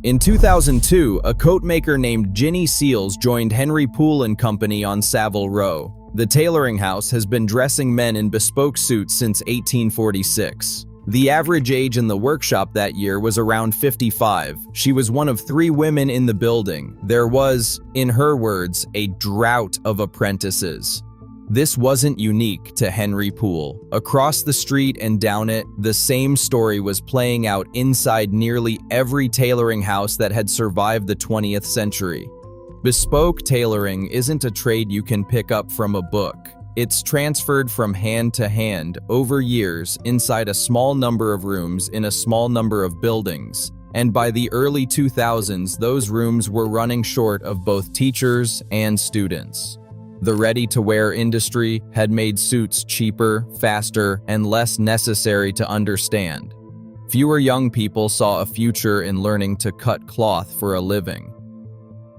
In 2002, a coatmaker named Ginny Seals joined Henry Poole and Company on Savile Row. The tailoring house has been dressing men in bespoke suits since 1846. The average age in the workshop that year was around 55. She was one of 3 women in the building. There was, in her words, a drought of apprentices. This wasn't unique to Henry Poole. Across the street and down it, the same story was playing out inside nearly every tailoring house that had survived the 20th century. Bespoke tailoring isn't a trade you can pick up from a book. It's transferred from hand to hand over years inside a small number of rooms in a small number of buildings. And by the early 2000s, those rooms were running short of both teachers and students. The ready-to-wear industry had made suits cheaper, faster, and less necessary to understand. Fewer young people saw a future in learning to cut cloth for a living.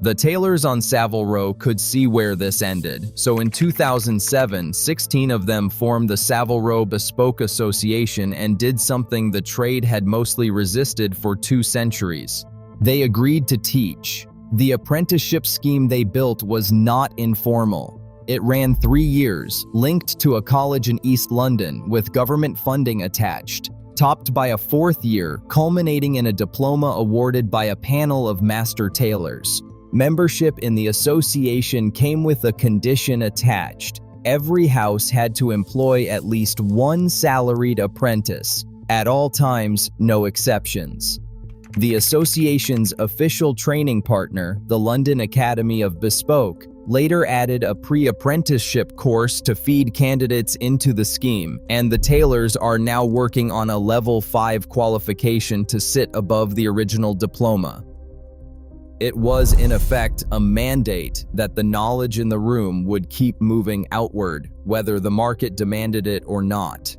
The tailors on Savile Row could see where this ended, so in 2007, 16 of them formed the Savile Row Bespoke Association and did something the trade had mostly resisted for 2 centuries. They agreed to teach. The apprenticeship scheme they built was not informal. It ran 3 years, linked to a college in East London with government funding attached, topped by a 4th year, culminating in a diploma awarded by a panel of master tailors. Membership in the association came with a condition attached. Every house had to employ at least 1 salaried apprentice, at all times, no exceptions. The association's official training partner, the London Academy of Bespoke, later added a pre-apprenticeship course to feed candidates into the scheme, and the tailors are now working on a level 5 qualification to sit above the original diploma. It was, in effect, a mandate that the knowledge in the room would keep moving outward, whether the market demanded it or not.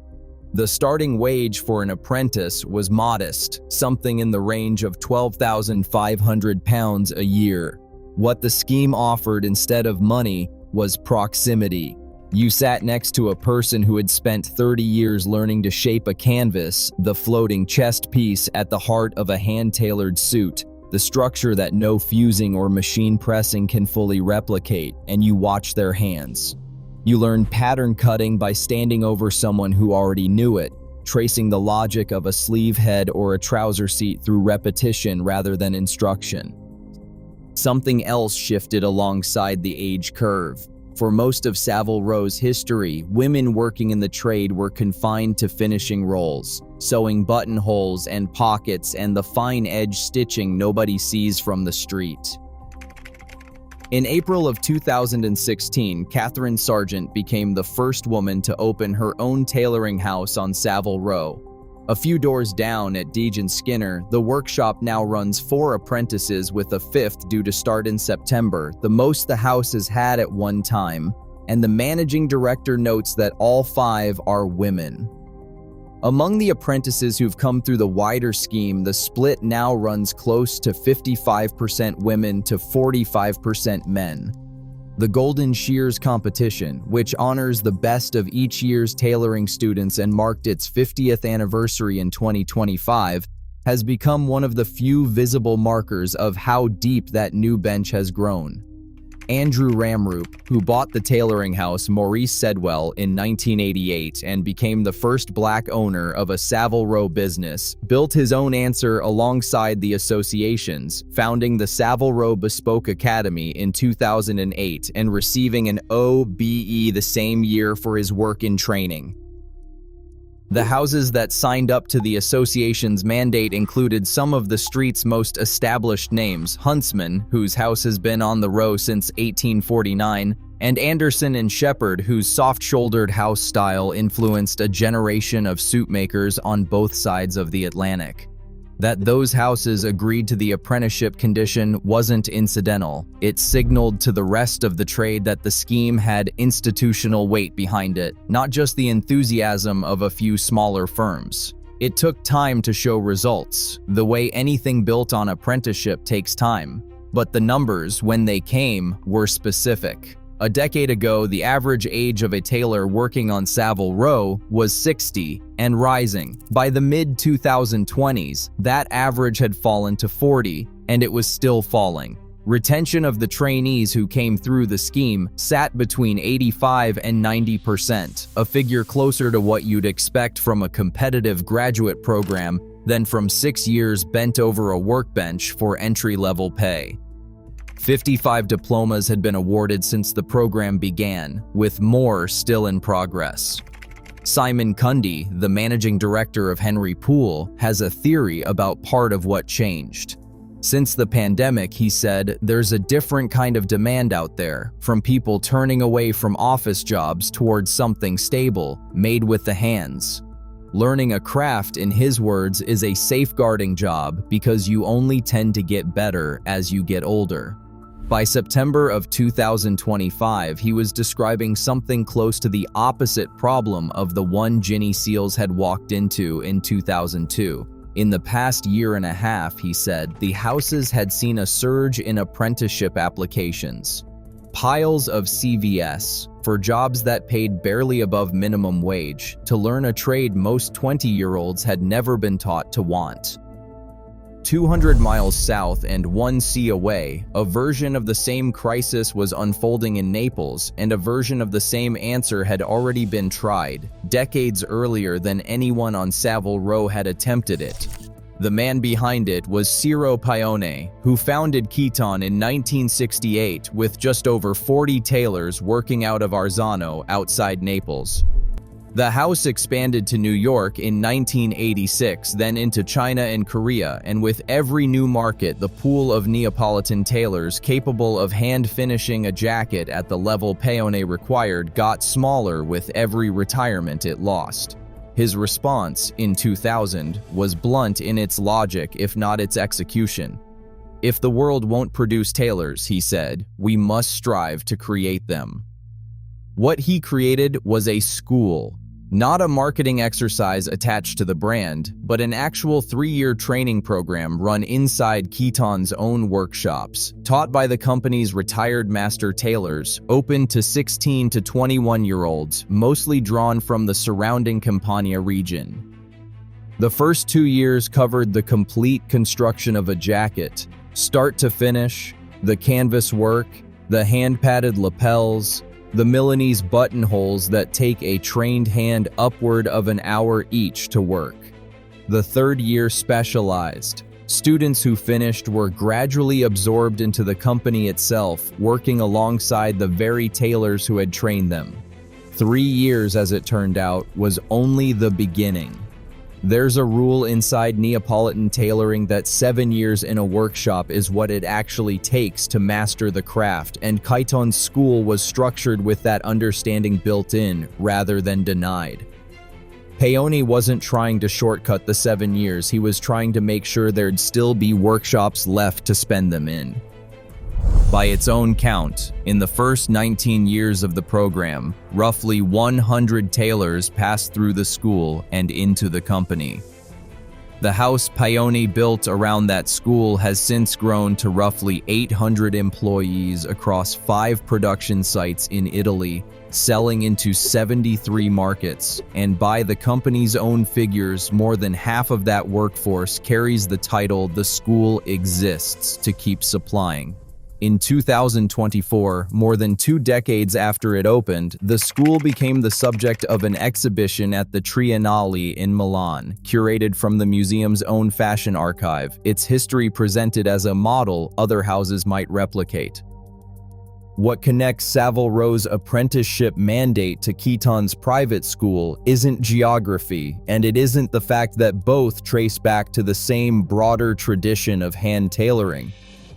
The starting wage for an apprentice was modest, something in the range of £12,500 a year. What the scheme offered instead of money was proximity. You sat next to a person who had spent 30 years learning to shape a canvas, the floating chest piece at the heart of a hand-tailored suit, the structure that no fusing or machine pressing can fully replicate, and you watch their hands. You learned pattern cutting by standing over someone who already knew it, tracing the logic of a sleeve head or a trouser seat through repetition rather than instruction. Something else shifted alongside the age curve. For most of Savile Row's history, women working in the trade were confined to finishing roles, sewing buttonholes and pockets and the fine edge stitching nobody sees from the street. In April of 2016, Catherine Sargent became the first woman to open her own tailoring house on Savile Row. A few doors down at Dejan Skinner, the workshop now runs 4 apprentices with a 5th due to start in September, the most the house has had at one time, and the managing director notes that all 5 are women. Among the apprentices who've come through the wider scheme, the split now runs close to 55% women to 45% men. The Golden Shears competition, which honors the best of each year's tailoring students and marked its 50th anniversary in 2025, has become one of the few visible markers of how deep that new bench has grown. Andrew Ramroop, who bought the tailoring house Maurice Sedwell in 1988 and became the first black owner of a Savile Row business, built his own answer alongside the associations, founding the Savile Row Bespoke Academy in 2008 and receiving an OBE the same year for his work in training. The houses that signed up to the association's mandate included some of the street's most established names: Huntsman, whose house has been on the row since 1849, and Anderson and Shepherd, whose soft-shouldered house style influenced a generation of suit makers on both sides of the Atlantic. That those houses agreed to the apprenticeship condition wasn't incidental. It signaled to the rest of the trade that the scheme had institutional weight behind it, not just the enthusiasm of a few smaller firms. It took time to show results, the way anything built on apprenticeship takes time. But the numbers, when they came, were specific. A decade ago, the average age of a tailor working on Savile Row was 60 and rising. By the mid-2020s, that average had fallen to 40, and it was still falling. Retention of the trainees who came through the scheme sat between 85 and 90%, a figure closer to what you'd expect from a competitive graduate program than from 6 years bent over a workbench for entry-level pay. 55 diplomas had been awarded since the program began, with more still in progress. Simon Cundy, the managing director of Henry Poole, has a theory about part of what changed. Since the pandemic, he said, there's a different kind of demand out there, from people turning away from office jobs towards something stable, made with the hands. Learning a craft, in his words, is a safeguarding job because you only tend to get better as you get older. By September of 2025, he was describing something close to the opposite problem of the one Ginny Seals had walked into in 2002. In the past year and a half, he said, the houses had seen a surge in apprenticeship applications. Piles of CVS for jobs that paid barely above minimum wage to learn a trade most 20-year-olds had never been taught to want. 200 miles south and 1 sea away, a version of the same crisis was unfolding in Naples, and a version of the same answer had already been tried, decades earlier than anyone on Savile Row had attempted it. The man behind it was Ciro Paone, who founded Kiton in 1968 with just over 40 tailors working out of Arzano outside Naples. The house expanded to New York in 1986, then into China and Korea, and with every new market, the pool of Neapolitan tailors capable of hand-finishing a jacket at the level Paone required got smaller with every retirement it lost. His response, in 2000, was blunt in its logic if not its execution. If the world won't produce tailors, he said, we must strive to create them. What he created was a school. Not a marketing exercise attached to the brand, but an actual 3-year training program run inside Kiton's own workshops, taught by the company's retired master tailors, open to 16 to 21-year-olds, mostly drawn from the surrounding Campania region. The first 2 years covered the complete construction of a jacket, start to finish, the canvas work, the hand-padded lapels, the Milanese buttonholes that take a trained hand upward of an hour each to work. The third year specialized. Students who finished were gradually absorbed into the company itself, working alongside the very tailors who had trained them. 3 years, as it turned out, was only the beginning. There's a rule inside Neapolitan tailoring that 7 years in a workshop is what it actually takes to master the craft, and Kiton's school was structured with that understanding built in, rather than denied. Paone wasn't trying to shortcut the 7 years, he was trying to make sure there'd still be workshops left to spend them in. By its own count, in the first 19 years of the program, roughly 100 tailors passed through the school and into the company. The house Paone built around that school has since grown to roughly 800 employees across 5 production sites in Italy, selling into 73 markets, and by the company's own figures, more than half of that workforce carries the title "The school exists" to keep supplying. In 2024, more than 2 decades after it opened, the school became the subject of an exhibition at the Triennale in Milan, curated from the museum's own fashion archive, its history presented as a model other houses might replicate. What connects Savile Row's apprenticeship mandate to Kiton's private school isn't geography, and it isn't the fact that both trace back to the same broader tradition of hand tailoring.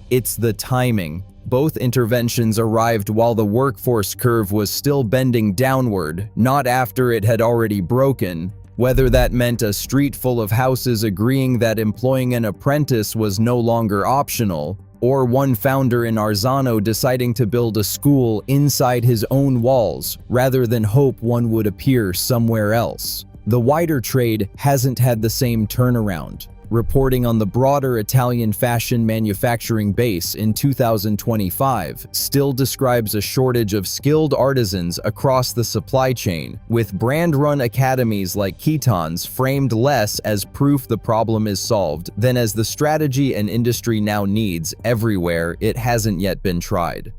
It's the timing. Both interventions arrived while the workforce curve was still bending downward, not after it had already broken. Whether that meant a street full of houses agreeing that employing an apprentice was no longer optional, or one founder in Arzano deciding to build a school inside his own walls rather than hope one would appear somewhere else. The wider trade hasn't had the same turnaround. reporting on the broader Italian fashion manufacturing base in 2025, still describes a shortage of skilled artisans across the supply chain, with brand-run academies like Kiton's framed less as proof the problem is solved than as the strategy an industry now needs everywhere it hasn't yet been tried.